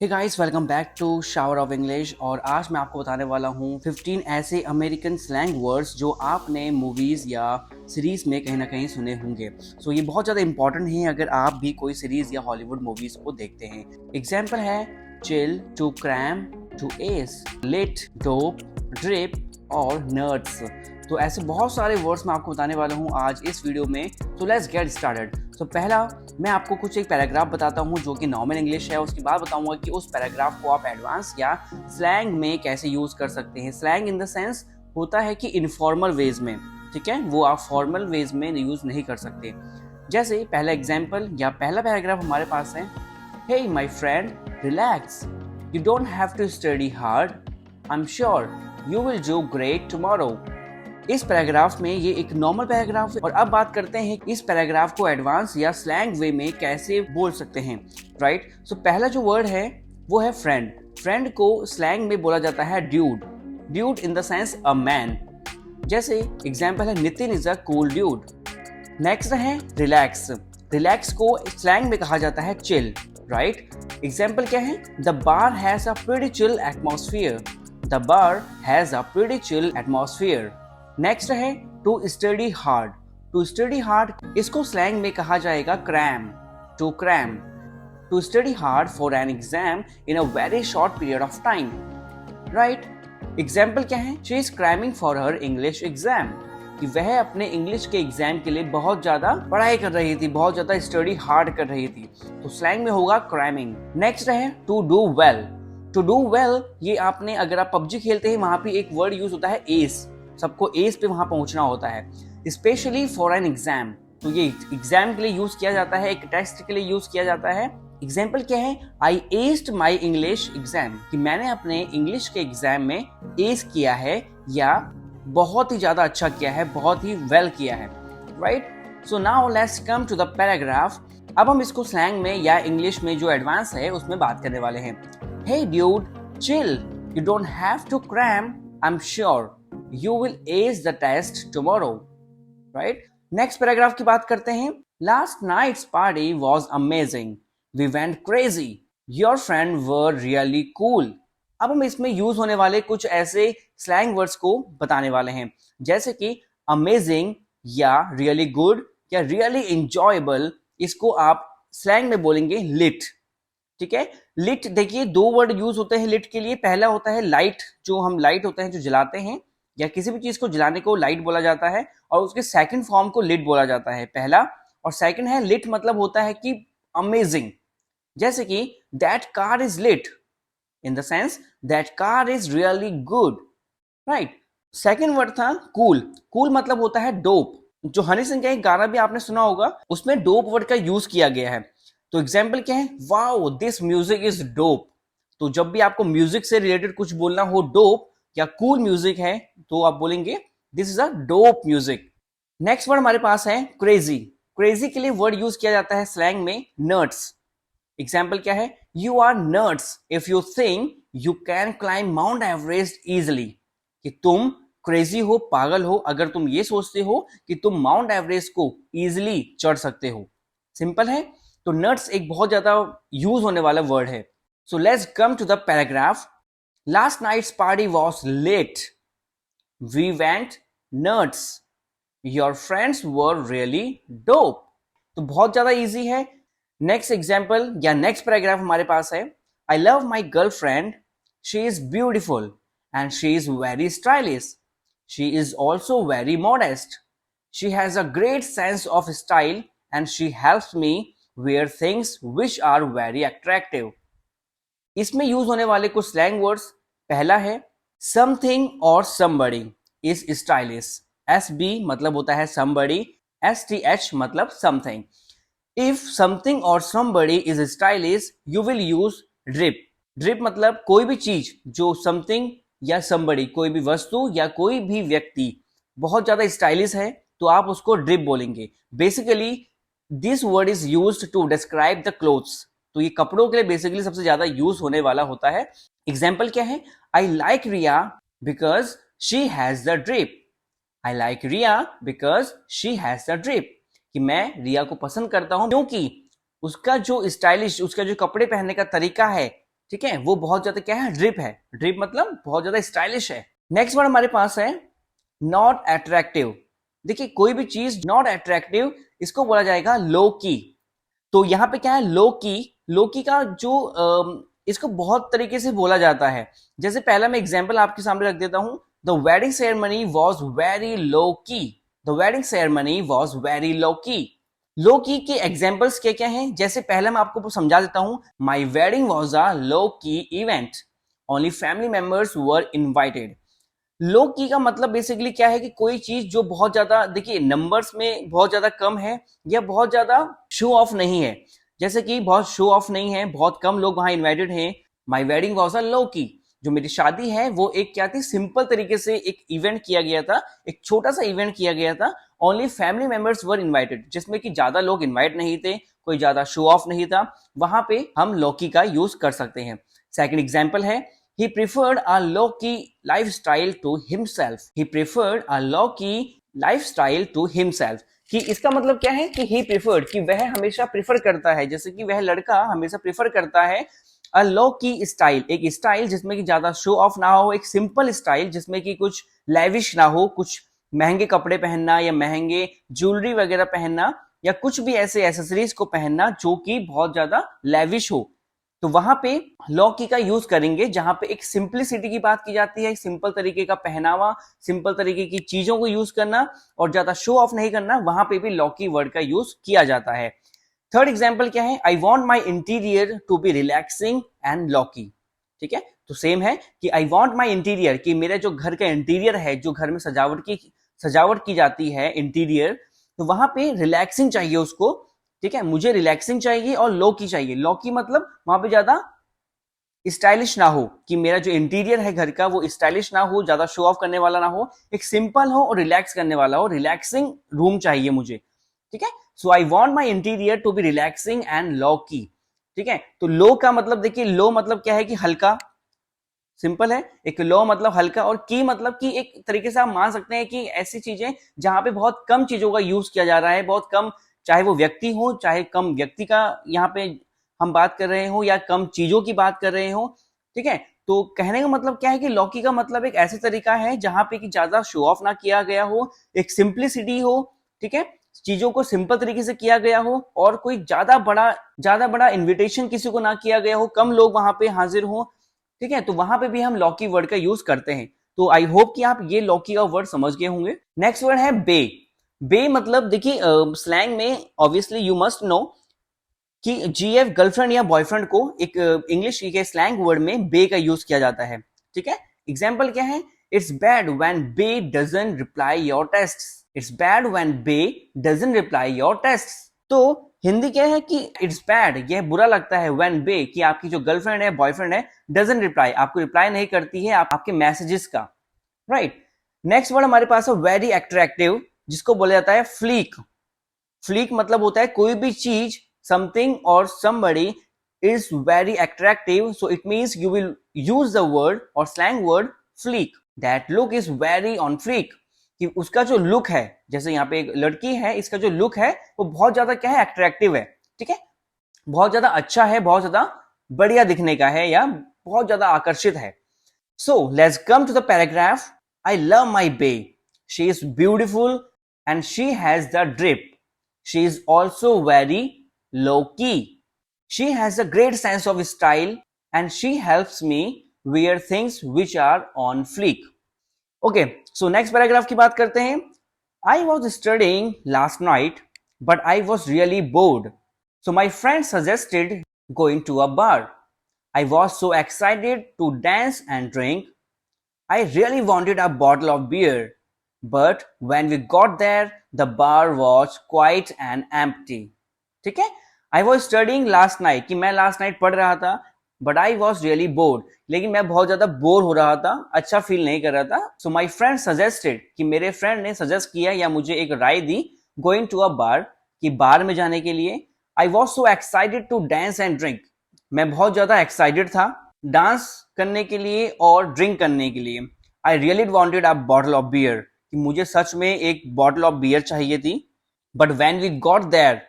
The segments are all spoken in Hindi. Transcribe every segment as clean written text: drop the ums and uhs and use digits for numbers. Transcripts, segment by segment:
Hey guys, welcome back to shower of English. और आज मैं आपको बताने वाला हूँ 15 ऐसे अमेरिकन स्लैंग वर्ड्स जो आपने मूवीज़ या सीरीज़ में कहीं ना कहीं सुने होंगे। सो ये बहुत ज़्यादा इंपॉर्टेंट है अगर आप भी कोई सीरीज़ या हॉलीवुड मूवीज़ को देखते हैं। एग्जाम्पल है chill, to cram, to ace, lit, dope, drip और नर्ड्स। तो ऐसे बहुत सारे वर्ड्स मैं आपको बताने वाला हूँ आज इस वीडियो में। तो लेट्स गेट स्टार्टेड। तो पहला मैं आपको कुछ एक पैराग्राफ बताता हूँ जो कि नॉर्मल इंग्लिश है। उसके बाद बताऊंगा कि उस पैराग्राफ को आप एडवांस या स्लैंग में कैसे यूज कर सकते हैं। स्लैंग इन द सेंस होता है कि इनफॉर्मल वेज में, ठीक है, वो आप फॉर्मल वेज में यूज नहीं कर सकते। जैसे पहला एग्जाम्पल या पहला पैराग्राफ हमारे पास है, hey my friend, relax, you don't have to study hard, I am sure you will do great tomorrow. इस पैराग्राफ में ये एक नॉर्मल पैराग्राफ है। और अब बात करते हैं इस पैराग्राफ को एडवांस या स्लैंग वे में कैसे बोल सकते हैं, राइट। सो पहला जो वर्ड है वो है फ्रेंड। फ्रेंड को स्लैंग में बोला जाता है dude. Dude in the sense a man. जैसे एग्जाम्पल है, Nitin is a cool dude. Next है रिलैक्स। रिलैक्स को स्लैंग में कहा जाता है चिल, राइट। एग्जाम्पल क्या है, the bar has a pretty chill atmosphere. The bar has a pretty chill atmosphere. Next है to study hard. To study hard इसको स्लैंग में कहा जाएगा cram. To cram, to study hard for an exam in a very short period of time, right. Example क्या है, she is cramming for her English exam, कि वह अपने इंग्लिश के एग्जाम के लिए बहुत ज्यादा पढ़ाई कर रही थी, बहुत ज्यादा स्टडी हार्ड कर रही थी। तो स्लैंग में होगा क्रैमिंग। नेक्स्ट है to do well. To do well ये आपने, अगर आप पबजी खेलते हैं वहां पे एक वर्ड यूज होता है एस। सबको एस पे वहां पहुंचना होता है, स्पेशली फॉर एन एग्जाम। तो ये एग्जाम के लिए यूज किया जाता है, एक टेस्ट के लिए यूज किया जाता है। एग्जाम्पल क्या है, आई एस्ड माई इंग्लिश एग्जाम, कि मैंने अपने इंग्लिश के एग्जाम में एस किया है या बहुत ही ज्यादा अच्छा किया है, बहुत ही वेल किया है, right. So now let's come to the paragraph. अब हम इसको स्लैंग में या इंग्लिश में जो एडवांस है उसमें बात करने वाले हैं। Hey dude, chill, you don't have to cram, I am sure you will ace the test tomorrow, right? Next paragraph की बात करते हैं। Last night's party was amazing, we went crazy, your friends were really cool। अब हम इसमें यूज होने वाले कुछ ऐसे स्लैंग वर्ड्स को बताने वाले हैं, जैसे कि अमेजिंग या रियली गुड या रियली enjoyable। इसको आप स्लैंग में बोलेंगे लिट, ठीक है। लिट, देखिए दो वर्ड यूज होते हैं लिट के लिए। पहला होता है लाइट, जो हम लाइट होते हैं जो जलाते हैं, या किसी भी चीज को जलाने को लाइट बोला जाता है, और उसके सेकंड फॉर्म को लिट बोला जाता है, पहला। और सेकंड है लिट, मतलब होता है कि अमेजिंग। जैसे कि that car is lit, in the sense that car is really good, right. Second word था कूल। कूल मतलब होता है डोप। जो हनी सिंह का एक गाना भी आपने सुना होगा, उसमें डोप वर्ड का यूज किया गया है। तो एग्जाम्पल क्या है, wow this music is dope. तो जब भी आपको म्यूजिक से रिलेटेड कुछ बोलना हो, डोप या कूल म्यूजिक है, तो आप बोलेंगे this is a dope music. Next word हमारे पास है क्रेजी। क्रेजी के लिए वर्ड यूज किया जाता है स्लैंग में नट्स। एग्जाम्पल क्या है, you are nuts if you think you can climb Mount Everest easily, कि तुम क्रेजी हो, पागल हो, अगर तुम ये सोचते हो कि तुम माउंट एवरेस्ट को इजिली चढ़ सकते हो। सिंपल है। तो नट्स एक बहुत ज्यादा यूज होने वाला वर्ड है। So let's come to the paragraph. Last night's party was lit, we went nuts, your friends were really dope. तो बहुत ज्यादा इजी है। नेक्स्ट एग्जाम्पल या नेक्स्ट पैराग्राफ हमारे पास है, I love my girlfriend, she is beautiful and she is very stylish, she is also very modest, she has a great sense of style and she helps me wear things which are very attractive. इसमें यूज होने वाले कुछ स्लैंग वर्ड्स, पहला है समथिंग और somebody is stylish. S B मतलब होता है somebody, एस टी एच मतलब समथिंग। इफ समथिंग और somebody is stylish you will use drip. Drip मतलब कोई भी चीज जो समथिंग या somebody, कोई भी वस्तु या कोई भी व्यक्ति बहुत ज्यादा स्टाइलिश है, तो आप उसको ड्रिप बोलेंगे। Basically this word is used to describe the clothes. तो ये कपड़ों के लिए बेसिकली सबसे ज्यादा यूज होने वाला होता है। एग्जाम्पल क्या है, I like Riya because she has the drip. I like Riya because she has the drip, कि मैं रिया को पसंद करता हूं क्योंकि उसका जो स्टाइलिश, उसका जो कपड़े पहनने का तरीका है ठीक है, वो बहुत ज्यादा क्या है, ड्रिप है। ड्रिप मतलब बहुत ज्यादा स्टाइलिश है। नेक्स्ट वर्ड हमारे पास है नॉट अट्रैक्टिव। देखिए कोई भी चीज नॉट अट्रैक्टिव इसको बोला जाएगा लो की। तो यहाँ पे क्या है, लो की। लो की का जो इसको बहुत तरीके से बोला जाता है। जैसे पहला मैं एग्जांपल आपके सामने रख देता हूं। The wedding ceremony was very low key. The wedding ceremony was very low key. Low की के एग्जाम्पल्स क्या क्या हैं, जैसे पहले मैं आपको समझा देता हूं। माई wedding was a low key event, only family members were invited. Low key का मतलब बेसिकली क्या है कि कोई चीज जो बहुत ज्यादा, देखिए नंबर्स में बहुत ज्यादा कम है या बहुत ज्यादा शो ऑफ नहीं है। जैसे कि बहुत शो ऑफ नहीं है, बहुत कम लोग वहां इन्वाइटेड हैं। माई वेडिंग वॉज अ लो की, जो मेरी शादी है वो एक क्या थी, सिंपल तरीके से एक इवेंट किया गया था, एक छोटा सा इवेंट किया गया था। Only family members were invited, जिसमें कि ज्यादा लोग इन्वाइट नहीं थे, कोई ज्यादा शो ऑफ नहीं था। वहां पे हम लौकी का यूज कर सकते हैं। सेकंड एग्जाम्पल है, he preferred a low-key lifestyle to himself. He preferred a low-key lifestyle to himself. कि इसका मतलब क्या है कि he preferred, कि वह हमेशा प्रिफर करता है, जैसे कि वह लड़का हमेशा प्रिफर करता है अ लो की स्टाइल, एक स्टाइल जिसमें कि ज्यादा शो ऑफ ना हो, एक सिंपल स्टाइल जिसमें कि कुछ लेविश ना हो, कुछ महंगे कपड़े पहनना या महंगे ज्वेलरी वगैरह पहनना या कुछ भी ऐसे एसेसरीज को पहनना जो कि बहुत ज्यादा लेविश हो। तो वहां पे लॉ की का यूज करेंगे जहां पे एक सिंपलिसिटी की बात की जाती है, सिंपल तरीके का पहनावा, सिंपल तरीके की चीजों को यूज करना और ज्यादा शो ऑफ नहीं करना, वहां पे भी लॉ की वर्ड का यूज किया जाता है। थर्ड एग्जाम्पल क्या है, I want my interior to be relaxing and lowkey. ठीक है, तो सेम है कि आई वॉन्ट माई इंटीरियर, कि मेरे जो घर का इंटीरियर है, जो घर में सजावट की जाती है इंटीरियर, तो वहां पे रिलैक्सिंग चाहिए उसको। ठीक है, मुझे रिलैक्सिंग चाहिए और लो की चाहिए। लो की मतलब वहां पे ज्यादा स्टाइलिश ना हो, कि मेरा जो इंटीरियर है घर का वो स्टाइलिश ना हो, ज्यादा शो ऑफ करने वाला ना हो, एक सिंपल हो और रिलैक्स करने वाला हो, रिलैक्सिंग रूम चाहिए मुझे। ठीक है, so I want my interior to be relaxing and low key. ठीक है, तो लो का मतलब देखिए, लो मतलब क्या है कि हल्का, सिंपल है। एक लो मतलब हल्का, और की मतलब कि एक तरीके से आप मान सकते हैं कि ऐसी चीजें जहां पे बहुत कम चीजों का यूज किया जा रहा है, बहुत कम, चाहे वो व्यक्ति हो, चाहे कम व्यक्ति का यहाँ पे हम बात कर रहे हो या कम चीजों की बात कर रहे हो। ठीक है, तो कहने का मतलब क्या है कि लौकी का मतलब एक ऐसे तरीका है जहां पे कि ज्यादा शो ऑफ ना किया गया हो, एक सिंप्लिसिटी हो। ठीक है, चीजों को सिंपल तरीके से किया गया हो और कोई ज्यादा बड़ा इन्विटेशन किसी को ना किया गया हो, कम लोग वहां पे हाजिर हो। ठीक है, तो वहां पे भी हम लॉकी वर्ड का यूज करते हैं। तो आई होप कि आप ये लॉकी का वर्ड समझ गए होंगे। नेक्स्ट वर्ड है बे। बे मतलब देखिए स्लैंग में ऑब्वियसली यू मस्ट नो कि जीएफ गर्लफ्रेंड या बॉयफ्रेंड को एक इंग्लिश के स्लैंग वर्ड में बे का यूज किया जाता है। ठीक है, एग्जाम्पल क्या है, it's bad when bae doesn't reply your texts. It's bad when bae doesn't reply your texts. तो हिंदी क्या है कि इट्स बैड, यह बुरा लगता है, व्हेन बे, कि आपकी जो गर्लफ्रेंड है, बॉयफ्रेंड है, डजंट रिप्लाई, आपको रिप्लाई नहीं करती है आपके मैसेजेस का। राइट, नेक्स्ट वर्ड हमारे पास है वेरी अट्रैक्टिव, जिसको बोला जाता है फ्लीक। फ्लीक मतलब होता है कोई भी चीज, समथिंग और somebody is very attractive, so it means you will use the word or slang word fleek. That look is very on fleek, कि उसका जो लुक है, जैसे यहाँ पे एक लड़की है, इसका जो लुक है वो बहुत ज्यादा क्या है, अट्रैक्टिव है। ठीक है, बहुत ज्यादा अच्छा है, बहुत ज्यादा बढ़िया दिखने का है या बहुत ज्यादा आकर्षित है। So let's come to the paragraph. I love my bae. She is beautiful and she has the drip. She is also very low key. She has a great sense of style and she helps me wear things which are on fleek. Okay, so next paragraph की बात करते हैं. I was studying last night, but I was really bored. So my friend suggested going to a bar. I was so excited to dance and drink. I really wanted a bottle of beer, but when we got there, the bar was quiet and empty. ठीक है, I was studying last night, कि मैं last night पढ़ रहा था, but I was really bored, लेकिन मैं बहुत ज्यादा बोर हो रहा था, अच्छा फील नहीं कर रहा था। So my friend suggested, कि मेरे फ्रेंड ने सजेस्ट किया या मुझे एक राय दी, going to a bar, कि बार में जाने के लिए। I was so excited to dance and drink. मैं बहुत ज्यादा एक्साइटेड था डांस करने के लिए और ड्रिंक करने के लिए। I really wanted a bottle of beer, कि मुझे सच में एक बॉटल ऑफ बियर चाहिए थी। But when we got there,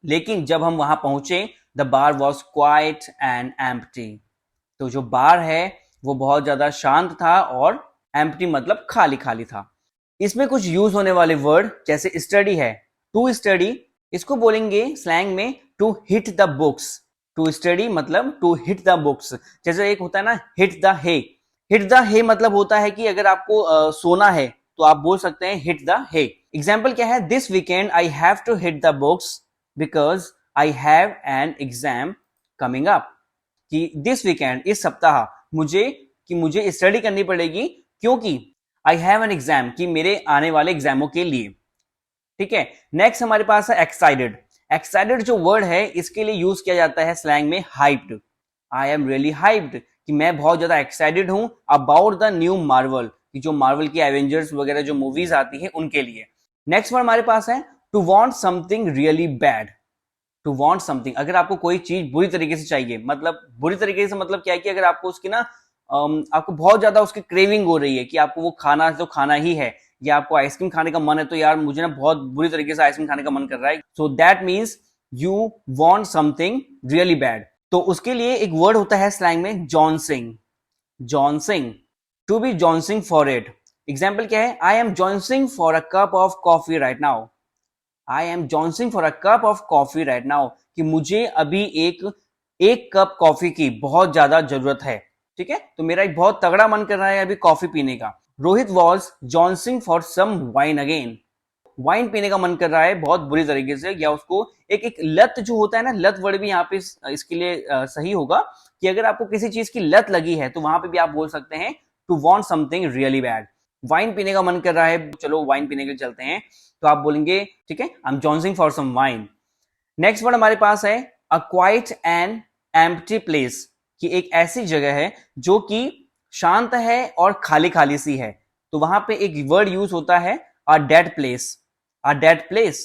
लेकिन जब हम वहां पहुंचे, the bar was quiet and empty. तो जो बार है वो बहुत ज्यादा शांत था और एम्प्टी मतलब खाली खाली था। इसमें कुछ यूज होने वाले वर्ड जैसे स्टडी है, टू स्टडी, इसको बोलेंगे स्लैंग में to hit the books. To study मतलब टू हिट द बुक्स। जैसे एक होता है ना hit the hay, hit the hay मतलब होता है कि अगर आपको सोना है तो आप बोल सकते हैं हिट द हे। एग्जाम्पल क्या है, this weekend I have to hit the books because I have an exam coming up. कि दिस वीकेंड, इस सप्ताह मुझे स्टडी करनी पड़ेगी क्योंकि आई हैव एन एग्जाम, कि मेरे आने वाले एग्जामों के लिए। ठीक है, नेक्स्ट हमारे पास है एक्साइटेड। एक्साइटेड जो वर्ड है इसके लिए यूज किया जाता है स्लैंग में hyped. I am really hyped, कि मैं बहुत ज्यादा एक्साइटेड हूं अबाउट द न्यू मार्वल, कि जो मार्वल की एवेंजर्स वगैरह जो मूवीज आती है उनके लिए। नेक्स्ट वर्ड हमारे पास है to want something really bad. To want something, अगर आपको कोई चीज बुरी तरीके से चाहिए, मतलब बुरी तरीके से मतलब क्या है कि अगर आपको उसकी ना आपको बहुत ज्यादा उसकी क्रेविंग हो रही है कि आपको वो खाना तो खाना ही है, या आपको आइसक्रीम खाने का मन है तो यार मुझे ना बहुत बुरी तरीके से आइसक्रीम खाने का मन कर रहा है, so that means you want something really bad. तो उसके लिए एक वर्ड होता है स्लैंग में jonesing. Jonesing, to be jonesing for it. Example क्या है, I am jonesing for a cup of coffee right now. I am jonesing for a cup of coffee right now, कि मुझे अभी एक कप कॉफी की बहुत ज्यादा जरूरत है। ठीक है, तो मेरा एक बहुत तगड़ा मन कर रहा है अभी कॉफी पीने का। Rohit was jonesing for some wine again. Wine पीने का मन कर रहा है बहुत बुरी तरीके से, या उसको एक लत जो होता है ना, लत वर्ड भी यहाँ पे इसके लिए सही होगा कि अगर आपको किसी चीज की लत लगी है तो वहां पे भी आप बोल सकते हैं to want something really bad. Wine पीने का मन कर रहा है, चलो वाइन पीने के लिए चलते हैं, तो आप बोलेंगे ठीक है, I am jonesing for some wine. Next word हमारे पास है a quiet and empty place, कि एक ऐसी जगह है जो कि शांत है और खाली खाली सी है, तो वहां पे एक वर्ड यूज होता है a dead place. A dead place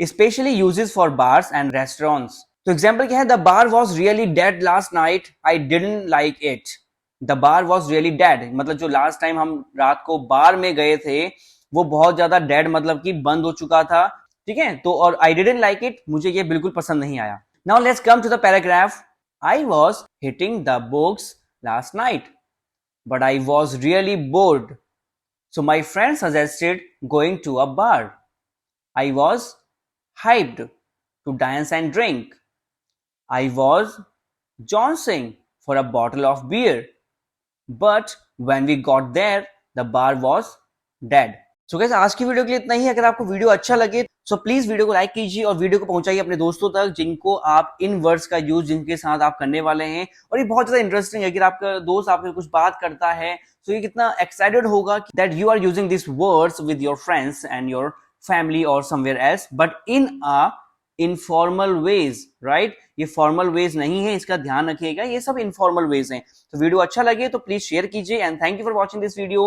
specially uses for bars and restaurants. तो एग्जांपल क्या है, the bar was really dead last night, I didn't like it. The bar was really dead मतलब जो लास्ट टाइम हम रात को बार में गए थे वो बहुत ज्यादा डेड मतलब कि बंद हो चुका था। ठीक है, तो और आई डिडंट लाइक इट, मुझे ये बिल्कुल पसंद नहीं आया। Now let's come to the paragraph. I was hitting the books last night but I was really bored, so my friend suggested going to a bar. I was hyped to dance and drink. I was jonesing for a bottle of beer. But when we got there, the bar was dead. So guys, आज की वीडियो के लिए इतना ही। अगर आपको वीडियो अच्छा लगे तो प्लीज वीडियो को लाइक कीजिए और वीडियो को पहुंचाइए अपने दोस्तों तक जिनको आप इन वर्ड्स का यूज जिनके साथ आप करने वाले हैं। और ये बहुत ज्यादा इंटरेस्टिंग है, अगर आपका दोस्त आपसे कुछ बात करता है तो ये कितना एक्साइटेड होगा that you are using this words with your friends and your family और somewhere else, but in a informal ways, right. ये फॉर्मल वेज नहीं है, इसका ध्यान रखिएगा, ये सब इनफॉर्मल वेज हैं। तो वीडियो अच्छा लगे तो प्लीज शेयर कीजिए and thank you for watching this video.